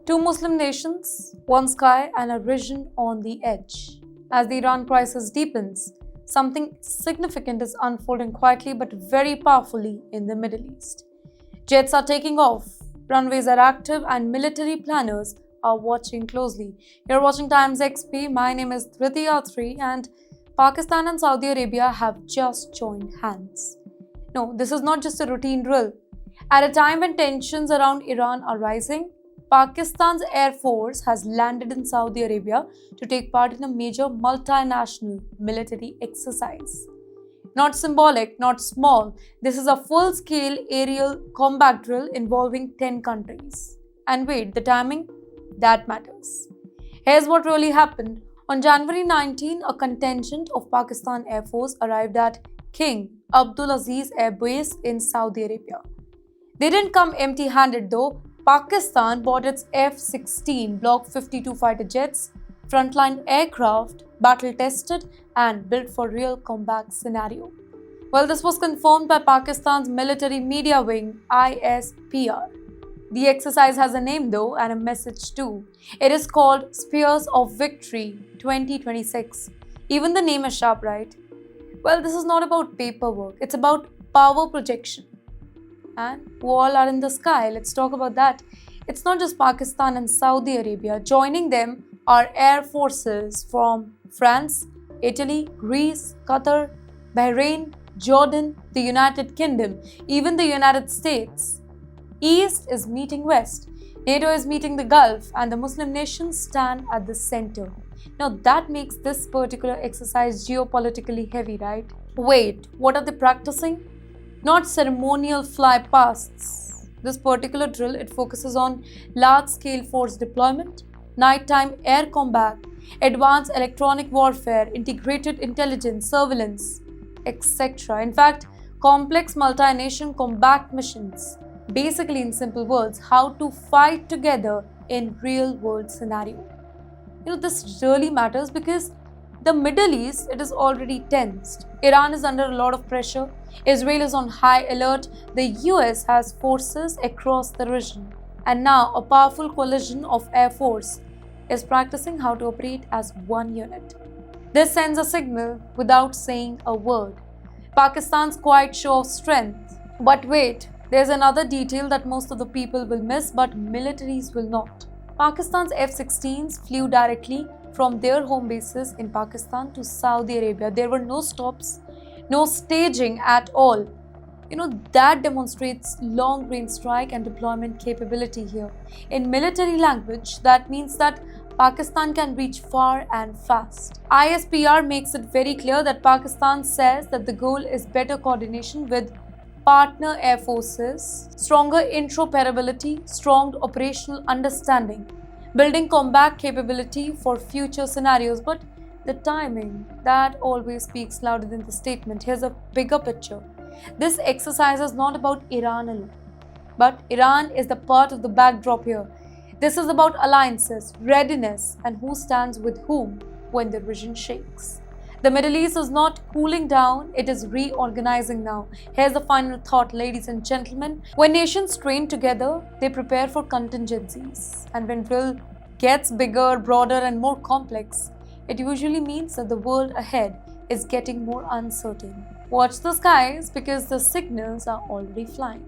Two Muslim nations, one sky, and a region on the edge. As the Iran crisis deepens, something significant is unfolding quietly but very powerfully in the Middle East. Jets are taking off, runways are active, and military planners are watching closely. You're watching Times XP. My name is Dhriti Athri, and Pakistan and Saudi Arabia have just joined hands. No, this is not just a routine drill. At a time when tensions around Iran are rising, Pakistan's Air Force has landed in Saudi Arabia to take part in a major multinational military exercise. Not symbolic, not small, this is a full scale aerial combat drill involving 10 countries. And wait, the timing? That matters. Here's what really happened. On January 19, a contingent of Pakistan Air Force arrived at King Abdulaziz Air Base in Saudi Arabia. They didn't come empty handed though. Pakistan bought its F-16 Block 52 fighter jets, frontline aircraft, battle-tested and built for real combat scenario. Well, this was confirmed by Pakistan's military media wing, ISPR. The exercise has a name though and a message too. It is called Spears of Victory 2026. Even the name is sharp, right? Well, this is not about paperwork, it's about power projection. And who all are in the sky? Let's talk about that. It's not just Pakistan and Saudi Arabia. Joining them are air forces from France, Italy, Greece, Qatar, Bahrain, Jordan, the United Kingdom, even the United States. East is meeting West, NATO is meeting the Gulf, and the Muslim nations stand at the center. Now that makes this particular exercise geopolitically heavy, right? Wait, what are they practicing? Not ceremonial fly-pasts. This particular drill, it focuses on large-scale force deployment, nighttime air combat, advanced electronic warfare, integrated intelligence, surveillance, etc. In fact, complex multi-nation combat missions. Basically, in simple words, how to fight together in real-world scenario. This really matters because the Middle East, it is already tensed. Iran is under a lot of pressure. Israel is on high alert. The US has forces across the region. And now a powerful coalition of Air Force is practicing how to operate as one unit. This sends a signal without saying a word. Pakistan's quiet show of strength. But wait, there's another detail that most of the people will miss, but militaries will not. Pakistan's F-16s flew directly from their home bases in Pakistan to Saudi Arabia. There were no stops, no staging at all. That demonstrates long-range strike and deployment capability here. In military language, that means that Pakistan can reach far and fast. ISPR makes it very clear that Pakistan says that the goal is better coordination with partner air forces, stronger interoperability, strong operational understanding, building combat capability for future scenarios. But the timing, that always speaks louder than the statement. Here's a bigger picture. This exercise is not about Iran alone, but Iran is the part of the backdrop here. This is about alliances, readiness, and who stands with whom when the region shakes. The Middle East is not cooling down, it is reorganizing now. Here's the final thought, ladies and gentlemen. When nations train together, they prepare for contingencies. And when drill gets bigger, broader, and more complex, it usually means that the world ahead is getting more uncertain. Watch the skies because the signals are already flying.